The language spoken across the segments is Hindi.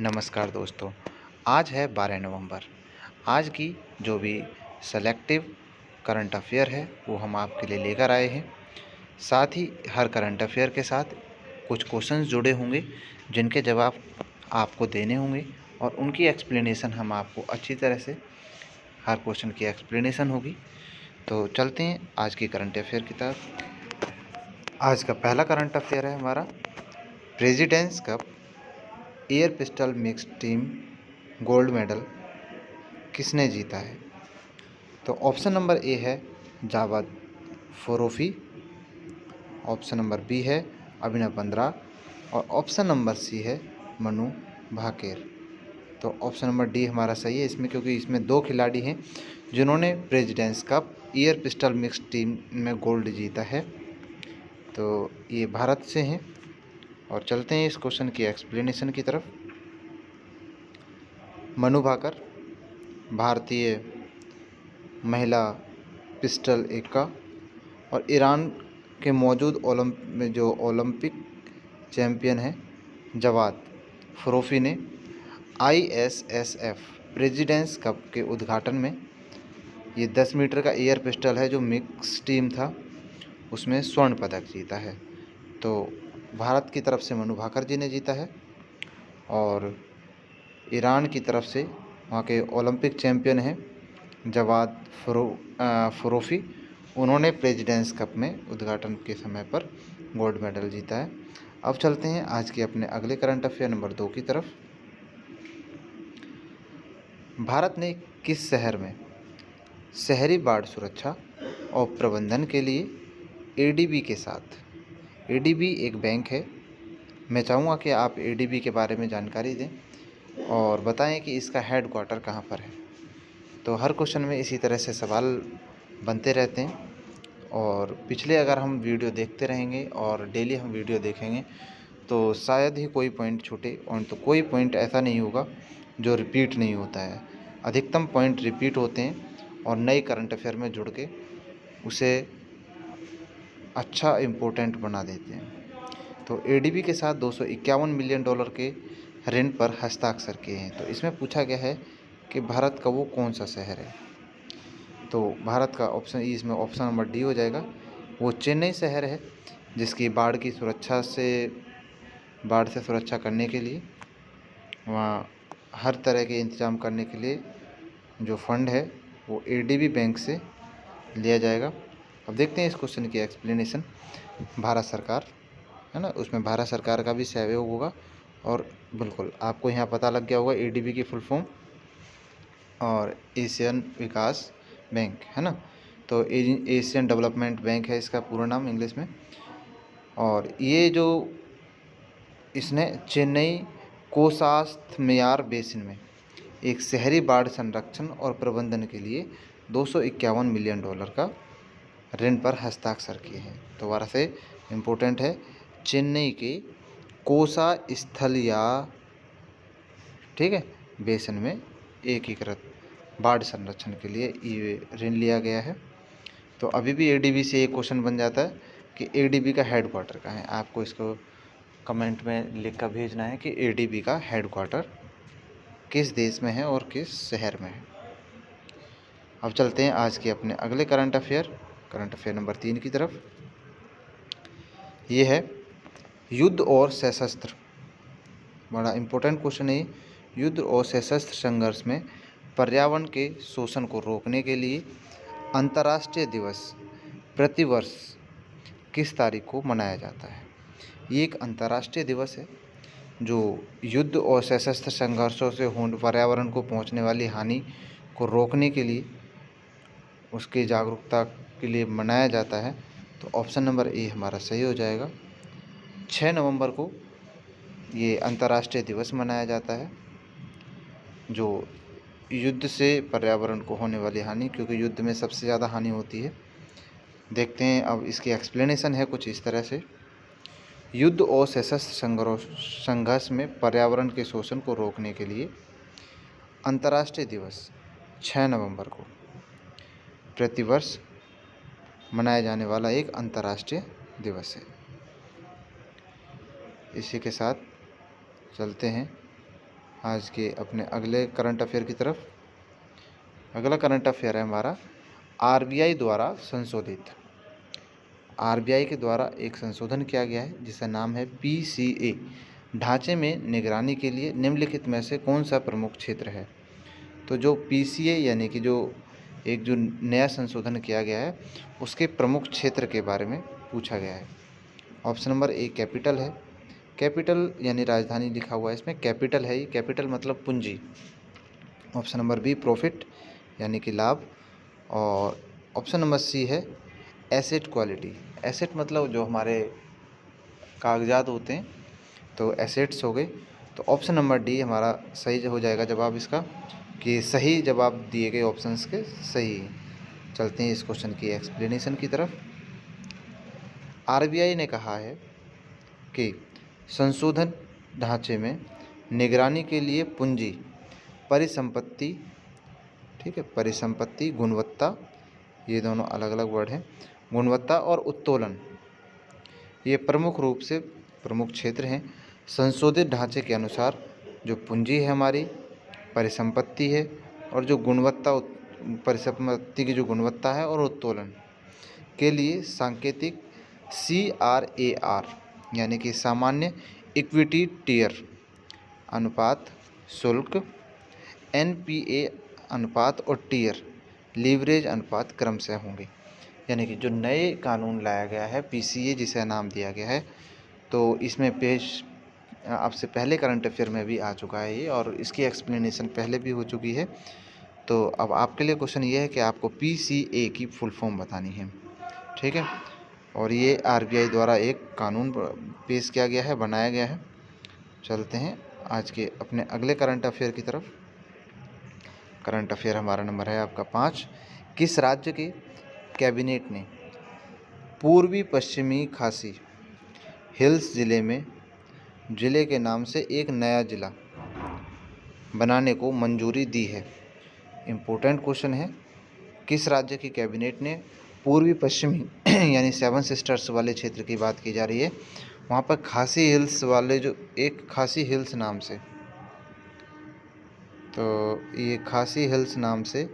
नमस्कार दोस्तों। आज है 12 नवंबर। आज की जो भी सेलेक्टिव करंट अफेयर है वो हम आपके लिए लेकर आए हैं। साथ ही हर करंट अफेयर के साथ कुछ क्वेश्चंस जुड़े होंगे जिनके जवाब आपको देने होंगे और उनकी एक्सप्लेनेशन हम आपको अच्छी तरह से हर क्वेश्चन की एक्सप्लेनेशन होगी। तो चलते हैं आज की करंट अफेयर की तरफ। आज का पहला करंट अफेयर है हमारा, presidents cup air pistol mixed team gold medal किसने जीता है? तो ऑप्शन नंबर ए है जावेद फ़रोफ़ी, ऑप्शन नंबर बी है अभिनव बिंद्रा और ऑप्शन नंबर सी है मनु भाकर। तो ऑप्शन नंबर डी हमारा सही है इसमें, क्योंकि इसमें दो खिलाड़ी हैं जिन्होंने presidents cup air pistol mixed team में गोल्ड जीता है। तो ये भारत से हैं। और चलते हैं इस क्वेश्चन की एक्सप्लेनेशन की तरफ। मनु भाकर भारतीय महिला पिस्टल एक्का और ईरान के मौजूद ओलंपिक चैंपियन हैं जावेद फ़रोफ़ी ने ISSF प्रेसिडेंट्स कप के उद्घाटन में ये 10 मीटर का एयर पिस्टल है जो मिक्स टीम था उसमें स्वर्ण पदक जीता है। तो भारत की तरफ से मनु भाकर जी ने जीता है और ईरान की तरफ से वहाँ के ओलंपिक चैंपियन हैं जावेद फ़रोफ़ी, उन्होंने प्रेसिडेंट्स कप में उद्घाटन के समय पर गोल्ड मेडल जीता है। अब चलते हैं आज के अपने अगले करंट अफेयर नंबर 2 की तरफ। भारत ने किस शहर में शहरी बाढ़ सुरक्षा और प्रबंधन के लिए ADB के साथ, ADB एक बैंक है, मैं चाहूँगा कि आप ADB के बारे में जानकारी दें और बताएं कि इसका हेड क्वार्टर कहाँ पर है। तो हर क्वेश्चन में इसी तरह से सवाल बनते रहते हैं और पिछले अगर हम वीडियो देखते रहेंगे और डेली हम वीडियो देखेंगे तो शायद ही कोई पॉइंट छूटे, और तो कोई पॉइंट ऐसा नहीं होगा जो रिपीट नहीं होता है। अधिकतम पॉइंट रिपीट होते हैं और नए करंट अफेयर में जुड़ के उसे अच्छा इम्पोर्टेंट बना देते हैं। तो ADB के साथ $251 मिलियन के ऋण पर हस्ताक्षर किए हैं। तो इसमें पूछा गया है कि भारत का वो कौन सा शहर है। तो भारत का ऑप्शन ई, इसमें ऑप्शन नंबर डी हो जाएगा। वो चेन्नई शहर है जिसकी बाढ़ से सुरक्षा करने के लिए वहाँ हर तरह के इंतजाम करने के लिए जो फंड है वो ADB बैंक से लिया जाएगा। अब देखते हैं इस क्वेश्चन की एक्सप्लेनेशन। भारत सरकार है ना, उसमें भारत सरकार का भी सहयोग होगा और बिल्कुल आपको यहाँ पता लग गया होगा ADB की फुल फॉर्म और एशियन विकास बैंक है ना। तो एशियन डेवलपमेंट बैंक है इसका पूरा नाम इंग्लिश में। और ये जो इसने चेन्नई कोसास्थमेयर बेसिन में एक शहरी बाढ़ संरक्षण और प्रबंधन के लिए $251 मिलियन का ऋण पर हस्ताक्षर किए हैं। तो दोबारा से इम्पोर्टेंट है, चेन्नई के कोसा स्थल ठीक है बेसिन में एकीकृत बाढ़ संरक्षण के लिए ये ऋण लिया गया है। तो अभी भी ADB से एक क्वेश्चन बन जाता है कि ADB का हेड क्वार्टर कहाँ है। आपको इसको कमेंट में लिख कर भेजना है कि ADB का हेड क्वार्टर किस देश में है और किस शहर में है। अब चलते हैं आज के अपने अगले करंट अफेयर नंबर 3 की तरफ। ये है युद्ध और सशस्त्र, बड़ा इम्पोर्टेंट क्वेश्चन है। युद्ध और सशस्त्र संघर्ष में पर्यावरण के शोषण को रोकने के लिए अंतर्राष्ट्रीय दिवस प्रतिवर्ष किस तारीख को मनाया जाता है? ये एक अंतर्राष्ट्रीय दिवस है जो युद्ध और सशस्त्र संघर्षों से पर्यावरण को पहुंचने वाली हानि को रोकने के लिए, उसकी जागरूकता के लिए मनाया जाता है। तो ऑप्शन नंबर ए हमारा सही हो जाएगा। 6 नवंबर को ये अंतर्राष्ट्रीय दिवस मनाया जाता है जो युद्ध से पर्यावरण को होने वाली हानि, क्योंकि युद्ध में सबसे ज़्यादा हानि होती है। देखते हैं अब इसकी एक्सप्लेनेशन है कुछ इस तरह से। युद्ध और सशस्त्र संघर्ष में पर्यावरण के शोषण को रोकने के लिए अंतर्राष्ट्रीय दिवस 6 नवंबर को प्रतिवर्ष मनाया जाने वाला एक अंतर्राष्ट्रीय दिवस है। इसी के साथ चलते हैं आज के अपने अगले करंट अफेयर की तरफ। अगला करंट अफेयर है हमारा आरबीआई द्वारा संशोधित। आरबीआई के द्वारा एक संशोधन किया गया है जिसका नाम है पीसीए। ढांचे में निगरानी के लिए निम्नलिखित में से कौन सा प्रमुख क्षेत्र है। तो जो पीसीए यानी कि जो नया संशोधन किया गया है उसके प्रमुख क्षेत्र के बारे में पूछा गया है। ऑप्शन नंबर ए कैपिटल है। कैपिटल यानी राजधानी लिखा हुआ है इसमें, कैपिटल है ये, कैपिटल मतलब पूंजी। ऑप्शन नंबर बी प्रॉफिट यानी कि लाभ। और ऑप्शन नंबर सी है एसेट क्वालिटी। एसेट मतलब जो हमारे कागजात होते हैं, तो एसेट्स हो गए। तो ऑप्शन नंबर डी हमारा सही हो जाएगा जवाब इसका, कि सही जवाब दिए गए ऑप्शंस के सही। चलते हैं इस क्वेश्चन की एक्सप्लेनेशन की तरफ। आरबीआई ने कहा है कि संशोधन ढांचे में निगरानी के लिए पूंजी, परिसंपत्ति, ठीक है, परिसंपत्ति, गुणवत्ता, ये दोनों अलग अलग वर्ड हैं, गुणवत्ता और उत्तोलन, ये प्रमुख रूप से प्रमुख क्षेत्र हैं। संशोधित ढांचे के अनुसार जो पूंजी है हमारी, परिसंपत्ति है, और जो गुणवत्ता, परिसंपत्ति की जो गुणवत्ता है और उत्तोलन के लिए सांकेतिक CRAR यानी कि सामान्य इक्विटी टियर अनुपात, शुल्क, NPA अनुपात और टियर लीवरेज अनुपात क्रमशः होंगे। यानी कि जो नए कानून लाया गया है पीसीए जिसे नाम दिया गया है, तो इसमें पेश आपसे पहले करंट अफेयर में भी आ चुका है ये, और इसकी एक्सप्लेनेशन पहले भी हो चुकी है। तो अब आपके लिए क्वेश्चन ये है कि आपको पीसीए की फुल फॉर्म बतानी है, ठीक है। और ये आरबीआई द्वारा एक कानून पेश किया गया है, बनाया गया है। चलते हैं आज के अपने अगले करंट अफेयर की तरफ। करंट अफेयर हमारा नंबर है आपका 5। किस राज्य के कैबिनेट ने पूर्वी पश्चिमी खासी हिल्स जिले के नाम से एक नया जिला बनाने को मंजूरी दी है। इम्पोर्टेंट क्वेश्चन है, किस राज्य की कैबिनेट ने पूर्वी पश्चिमी यानी 7 सिस्टर्स वाले क्षेत्र की बात की जा रही है, वहाँ पर खासी हिल्स वाले जो एक खासी हिल्स नाम से, तो ये खासी हिल्स नाम से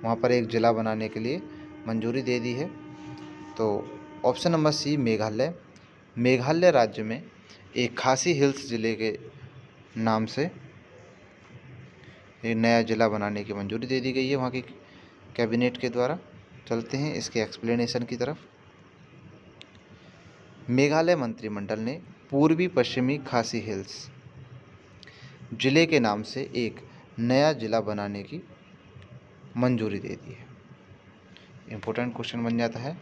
वहाँ पर एक ज़िला बनाने के लिए मंजूरी दे दी है। तो ऑप्शन नंबर सी मेघालय राज्य में एक खासी हिल्स ज़िले के नाम से एक नया ज़िला बनाने की मंजूरी दे दी गई है वहाँ की कैबिनेट के द्वारा। चलते हैं इसके एक्सप्लेनेशन की तरफ। मेघालय मंत्रिमंडल ने पूर्वी पश्चिमी खासी हिल्स ज़िले के नाम से एक नया ज़िला बनाने की मंजूरी दे दी है। इम्पोर्टेंट क्वेश्चन बन जाता है,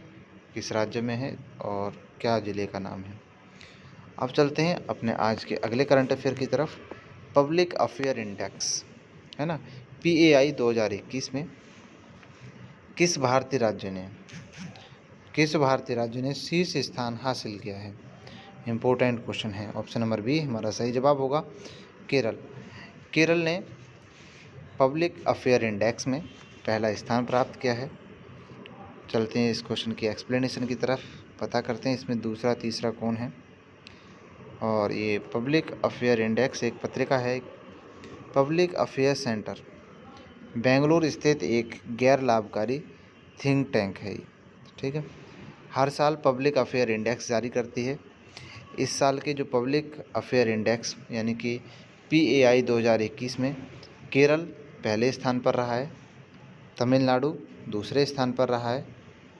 किस राज्य में है और क्या ज़िले का नाम है। अब चलते हैं अपने आज के अगले करंट अफेयर की तरफ। पब्लिक अफेयर इंडेक्स है ना, PAI 2021 में किस भारतीय राज्य ने शीर्ष स्थान हासिल किया है। इम्पोर्टेंट क्वेश्चन है। ऑप्शन नंबर बी हमारा सही जवाब होगा, केरल ने पब्लिक अफेयर इंडेक्स में पहला स्थान प्राप्त किया है। चलते हैं इस क्वेश्चन की एक्सप्लेनेशन की तरफ, पता करते हैं इसमें दूसरा तीसरा कौन है। और ये पब्लिक अफेयर इंडेक्स एक पत्रिका है, पब्लिक अफेयर सेंटर बेंगलुरु स्थित एक गैर लाभकारी थिंक टैंक है, ठीक है। हर साल पब्लिक अफेयर इंडेक्स जारी करती है। इस साल के जो पब्लिक अफेयर इंडेक्स यानी कि PAI 2021 में केरल पहले स्थान पर रहा है, तमिलनाडु दूसरे स्थान पर रहा है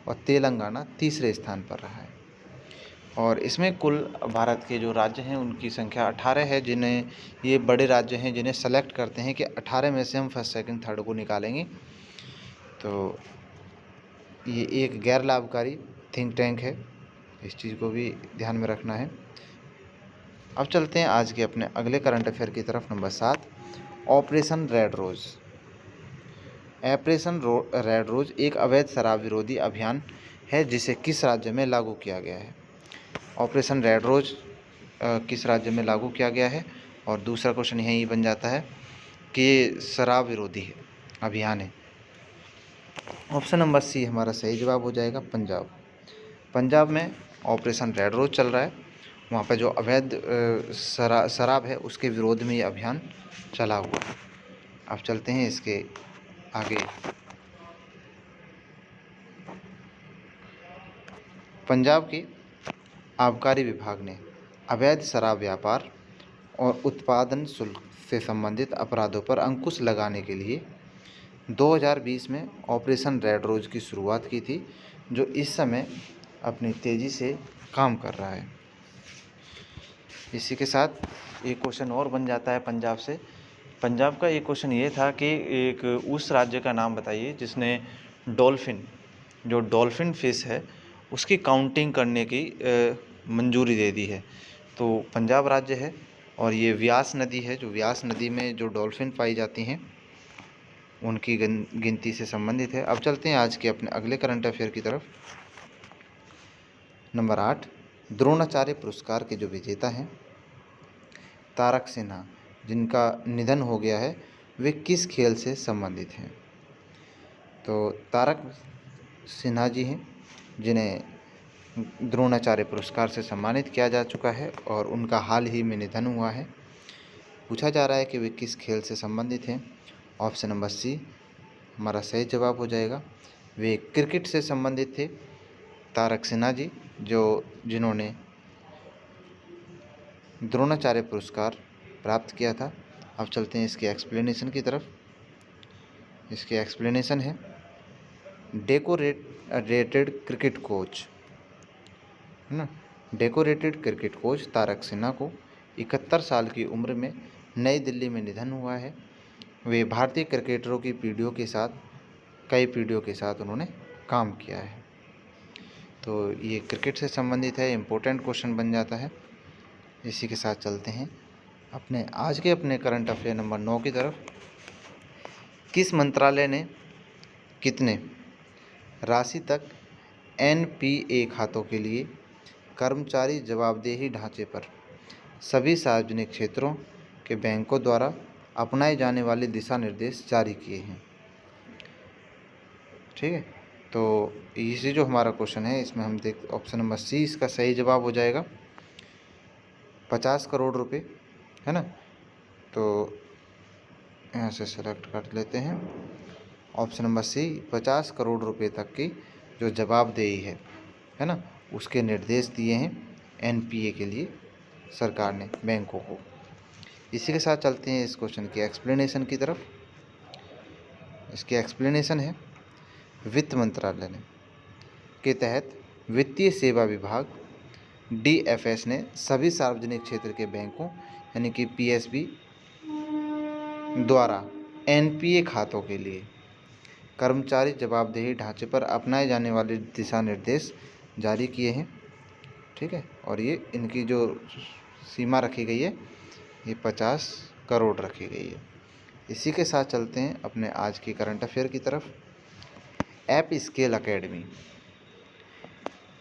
और तेलंगाना तीसरे स्थान पर रहा है। और इसमें कुल भारत के जो राज्य हैं उनकी संख्या 18 है, जिन्हें ये बड़े राज्य हैं जिन्हें सेलेक्ट करते हैं कि 18 में से हम फर्स्ट सेकंड थर्ड को निकालेंगे। तो ये एक गैर लाभकारी थिंक टैंक है, इस चीज़ को भी ध्यान में रखना है। अब चलते हैं आज के अपने अगले करंट अफेयर की तरफ। Number 7 operation red rose. Operation red rose एक अवैध शराब विरोधी अभियान है जिसे किस राज्य में लागू किया गया है। ऑपरेशन रेड रोज़ किस राज्य में लागू किया गया है। और दूसरा क्वेश्चन यही बन जाता है कि शराब विरोधी अभियान है। ऑप्शन नंबर सी हमारा सही जवाब हो जाएगा, पंजाब में ऑपरेशन रेड रोज़ चल रहा है। वहाँ पे जो अवैध शराब है उसके विरोध में ये अभियान चला हुआ है। अब चलते हैं इसके आगे। पंजाब के आबकारी विभाग ने अवैध शराब व्यापार और उत्पादन शुल्क से संबंधित अपराधों पर अंकुश लगाने के लिए 2020 में ऑपरेशन रेड रोज़ की शुरुआत की थी, जो इस समय अपनी तेज़ी से काम कर रहा है। इसी के साथ एक क्वेश्चन और बन जाता है पंजाब से। पंजाब का एक क्वेश्चन ये था कि एक उस राज्य का नाम बताइए जिसने डॉल्फिन फिश है उसकी काउंटिंग करने की मंजूरी दे दी है। तो पंजाब राज्य है और ये व्यास नदी है, जो व्यास नदी में जो डॉल्फिन पाई जाती हैं उनकी गिनती से संबंधित है। अब चलते हैं आज के अपने अगले करंट अफेयर की तरफ। नंबर 8, द्रोणाचार्य पुरस्कार के जो विजेता हैं तारक सिन्हा, जिनका निधन हो गया है, वे किस खेल से संबंधित हैं? तो तारक सिन्हा जी हैं जिन्हें द्रोणाचार्य पुरस्कार से सम्मानित किया जा चुका है और उनका हाल ही में निधन हुआ है। पूछा जा रहा है कि वे किस खेल से संबंधित हैं। ऑप्शन नंबर सी हमारा सही जवाब हो जाएगा। वे क्रिकेट से संबंधित थे, तारक सिन्हा जी, जिन्होंने द्रोणाचार्य पुरस्कार प्राप्त किया था। अब चलते हैं इसके एक्सप्लेनेशन की तरफ। इसके एक्सप्लेनेशन है डेकोरेटेड क्रिकेट कोच, है ना। Decorated cricket coach Tarak Sinha को 71 साल की उम्र में नई दिल्ली में निधन हुआ है। वे भारतीय क्रिकेटरों की कई पीढ़ियों के साथ उन्होंने काम किया है। तो ये क्रिकेट से संबंधित है, इम्पोर्टेंट क्वेश्चन बन जाता है। इसी के साथ चलते हैं अपने करंट अफेयर नंबर 9 की तरफ। किस मंत्रालय ने कितने राशि तक एनपीए खातों के लिए कर्मचारी जवाबदेही ढांचे पर सभी सार्वजनिक क्षेत्रों के बैंकों द्वारा अपनाए जाने वाले दिशा निर्देश जारी किए हैं? ठीक है, तो इसी जो हमारा क्वेश्चन है इसमें हम ऑप्शन नंबर सी इसका सही जवाब हो जाएगा, 50 करोड़ रुपए, है ना। तो यहाँ से सेलेक्ट कर लेते हैं ऑप्शन नंबर सी, 50 करोड़ रुपए तक की जो जवाबदेही है ना, उसके निर्देश दिए हैं एनपीए के लिए सरकार ने बैंकों को। इसी के साथ चलते हैं इस क्वेश्चन की एक्सप्लेनेशन की तरफ। इसकी एक्सप्लेनेशन है वित्त मंत्रालय के तहत वित्तीय सेवा विभाग डीएफएस ने सभी सार्वजनिक क्षेत्र के बैंकों यानी कि पीएसबी द्वारा एनपीए खातों के लिए कर्मचारी जवाबदेही ढांचे पर अपनाए जाने वाले दिशा निर्देश जारी किए हैं। ठीक है, और ये इनकी जो सीमा रखी गई है ये 50 करोड़ रखी गई है। इसी के साथ चलते हैं अपने आज की करंट अफेयर की तरफ। ऐप स्केल अकेडमी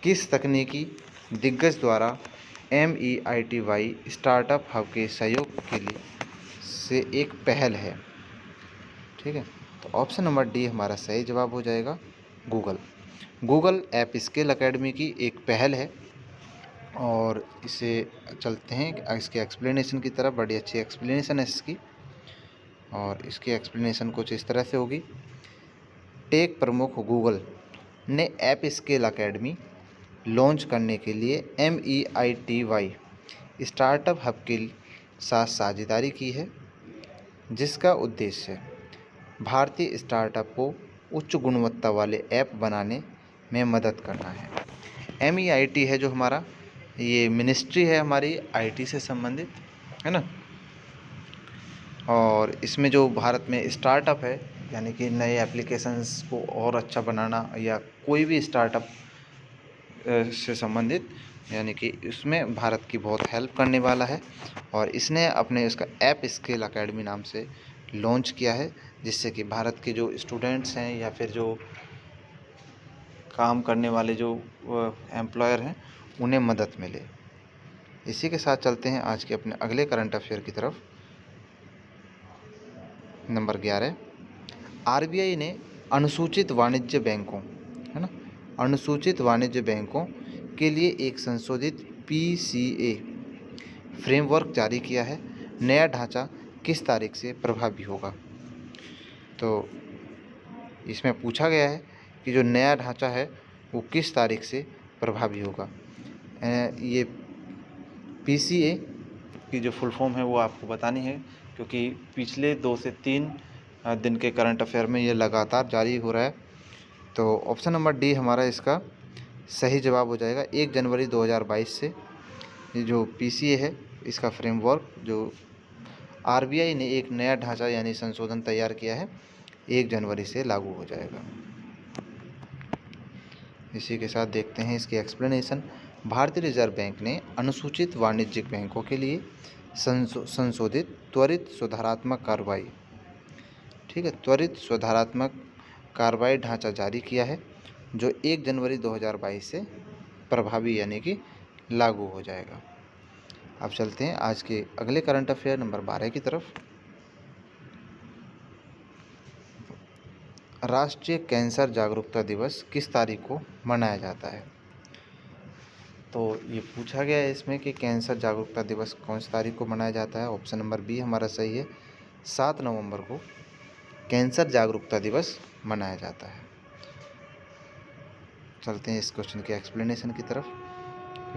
किस तकनीकी दिग्गज द्वारा MEITY स्टार्टअप हब के सहयोग के लिए से एक पहल है? ठीक है, तो ऑप्शन नंबर डी हमारा सही जवाब हो जाएगा, गूगल ऐप स्केल अकेडमी की एक पहल है। और इसे चलते हैं इसके एक्सप्लेनेशन की तरफ। बड़ी अच्छी एक्सप्लेनेशन है इसकी, और इसकी एक्सप्लेनेशन कुछ इस तरह से होगी। टेक प्रमुख गूगल ने ऐप स्केल अकेडमी लॉन्च करने के लिए MEITY स्टार्टअप हब के साथ साझेदारी की है, जिसका उद्देश्य भारतीय स्टार्टअप को उच्च गुणवत्ता वाले ऐप बनाने में मदद करना है। MEIT है जो हमारा, ये मिनिस्ट्री है हमारी IT से संबंधित, है ना। और इसमें जो भारत में स्टार्टअप है यानी कि नए एप्लीकेशंस को और अच्छा बनाना या कोई भी स्टार्टअप से संबंधित, यानी कि इसमें भारत की बहुत हेल्प करने वाला है। और इसने अपने उसका ऐप स्केल अकेडमी नाम से लॉन्च किया है, जिससे कि भारत के जो स्टूडेंट्स हैं या फिर जो काम करने वाले जो एम्प्लॉयर हैं उन्हें मदद मिले। इसी के साथ चलते हैं आज के अपने अगले करंट अफेयर की तरफ। नंबर 11, RBI ने अनुसूचित वाणिज्य बैंकों, है ना, अनुसूचित वाणिज्य बैंकों के लिए एक संशोधित PCA फ्रेमवर्क जारी किया है, नया ढांचा किस तारीख से प्रभावी होगा। तो इसमें पूछा गया है कि जो नया ढांचा है वो किस तारीख से प्रभावी होगा। ये PCA की जो फुल फॉर्म है वो आपको बतानी है, क्योंकि पिछले 2 से 3 दिन के करंट अफेयर में ये लगातार जारी हो रहा है। तो ऑप्शन नंबर डी हमारा इसका सही जवाब हो जाएगा। 1 जनवरी 2022 से ये जो PCA है इसका फ्रेमवर्क जो RBI ने एक नया ढांचा यानी संशोधन तैयार किया है, 1 जनवरी से लागू हो जाएगा। इसी के साथ देखते हैं इसकी एक्सप्लेनेशन। भारतीय रिजर्व बैंक ने अनुसूचित वाणिज्यिक बैंकों के लिए संशोधित त्वरित सुधारात्मक कार्रवाई, ठीक है, त्वरित सुधारात्मक कार्रवाई ढांचा जारी किया है, जो 1 जनवरी 2022 से प्रभावी यानी कि लागू हो जाएगा। अब चलते हैं आज के अगले करंट अफेयर नंबर 12 की तरफ। राष्ट्रीय कैंसर जागरूकता दिवस किस तारीख को मनाया जाता है। तो ये पूछा गया है इसमें कि कैंसर जागरूकता दिवस कौन सी तारीख को मनाया जाता है। ऑप्शन नंबर बी हमारा सही है, 7 नवंबर को कैंसर जागरूकता दिवस मनाया जाता है। चलते हैं इस क्वेश्चन के एक्सप्लेनेशन की तरफ।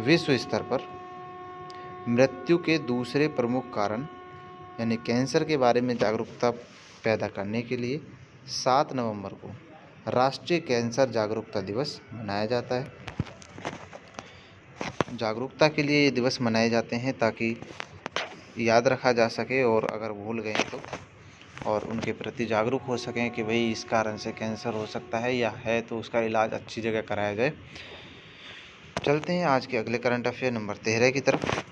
विश्व स्तर पर मृत्यु के दूसरे प्रमुख कारण यानी कैंसर के बारे में जागरूकता पैदा करने के लिए 7 नवंबर को राष्ट्रीय कैंसर जागरूकता दिवस मनाया जाता है। जागरूकता के लिए ये दिवस मनाए जाते हैं ताकि याद रखा जा सके और अगर भूल गए तो और उनके प्रति जागरूक हो सकें कि भाई इस कारण से कैंसर हो सकता है या है तो उसका इलाज अच्छी जगह कराया जाए। चलते हैं आज के अगले करंट अफेयर नंबर 13 की तरफ।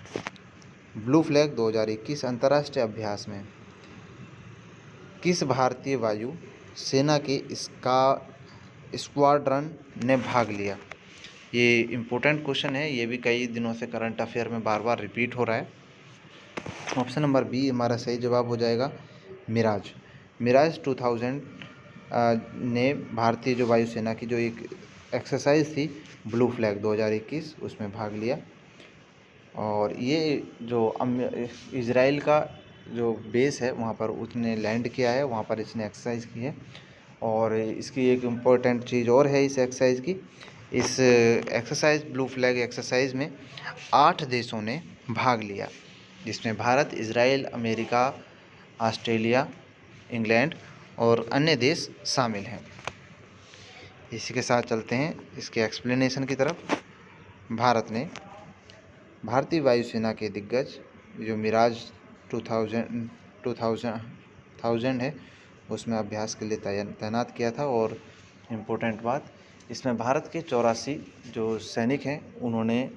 ब्लू फ्लैग 2021 अंतर्राष्ट्रीय अभ्यास में किस भारतीय वायु सेना के स्क्वाड्रन ने भाग लिया। ये इम्पोर्टेंट क्वेश्चन है, ये भी कई दिनों से करंट अफेयर में बार बार रिपीट हो रहा है। ऑप्शन नंबर बी हमारा सही जवाब हो जाएगा, मिराज 2000 ने भारतीय जो वायुसेना की जो एक एक्सरसाइज थी ब्लू फ्लैग 2021 उसमें भाग लिया। और ये जो इज़राइल का जो बेस है वहाँ पर उसने लैंड किया है, वहाँ पर इसने एक्सरसाइज की है। और इसकी एक इम्पोर्टेंट चीज़ और है इस एक्सरसाइज की, इस एक्सरसाइज ब्लू फ्लैग एक्सरसाइज में 8 देशों ने भाग लिया, जिसमें Bharat, Israel, America, Australia, England और अन्य देश शामिल हैं। इसी के साथ चलते हैं इसके एक्सप्लेनेशन की तरफ। भारतीय वायुसेना के दिग्गज जो मिराज 2000 है उसमें अभ्यास के लिए तैनात किया था। और इम्पोर्टेंट बात, इसमें भारत के 84 जो सैनिक हैं उन्होंने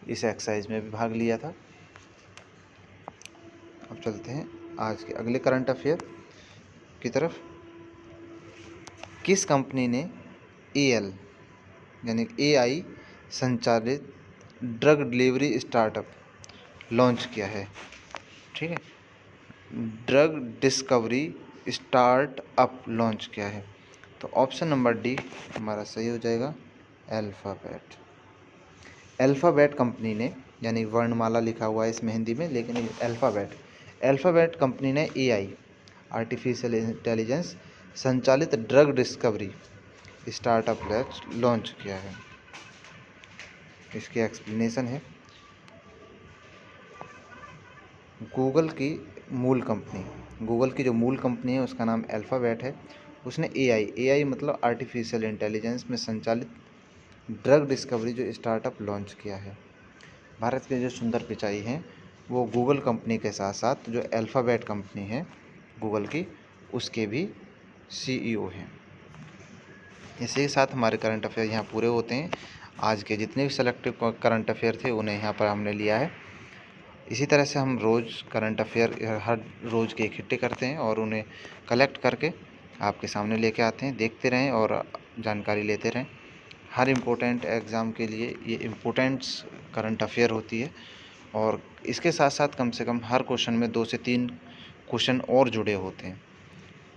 इस एक्सरसाइज में भी भाग लिया था। अब चलते हैं आज के अगले करंट अफेयर की तरफ। किस कंपनी ने यानी AI संचालित ड्रग डिलीवरी स्टार्टअप लॉन्च किया है, ठीक है, ड्रग डिस्कवरी स्टार्टअप लॉन्च किया है। तो ऑप्शन नंबर डी हमारा सही हो जाएगा, अल्फ़ाबेट कंपनी ने, यानी वर्णमाला लिखा हुआ है इसमें हिंदी में, लेकिन अल्फ़ाबेट कंपनी ने AI आर्टिफिशियल इंटेलिजेंस संचालित ड्रग डिस्कवरी स्टार्टअप लॉन्च किया है। इसकी एक्सप्लेनेशन है, गूगल की जो मूल कंपनी है उसका नाम अल्फ़ाबेट है। उसने AI मतलब आर्टिफिशियल इंटेलिजेंस में संचालित ड्रग डिस्कवरी जो स्टार्टअप लॉन्च किया है। भारत के जो सुंदर पिचाई हैं वो गूगल कंपनी के साथ साथ जो अल्फ़ाबेट कंपनी है गूगल की, उसके भी CEO हैं। इसी के साथ हमारे करंट अफेयर यहाँ पूरे होते हैं। आज के जितने भी सेलेक्टिव करंट अफेयर थे उन्हें यहाँ पर हमने लिया है। इसी तरह से हम रोज़ करंट अफेयर हर रोज़ के इकट्ठे करते हैं और उन्हें कलेक्ट करके आपके सामने लेके आते हैं। देखते रहें और जानकारी लेते रहें। हर इम्पोर्टेंट एग्ज़ाम के लिए ये इम्पोर्टेंट्स करंट अफेयर होती है और इसके साथ साथ कम से कम हर क्वेश्चन में 2 से 3 क्वेश्चन और जुड़े होते हैं।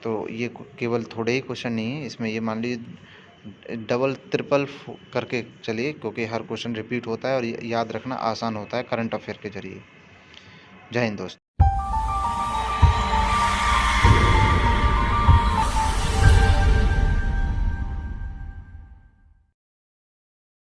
तो ये केवल थोड़े ही क्वेश्चन नहीं है, इसमें ये मान लीजिए डबल ट्रिपल करके चलिए, क्योंकि हर क्वेश्चन रिपीट होता है और याद रखना आसान होता है करंट अफेयर के जरिए। जय हिंद दोस्तों।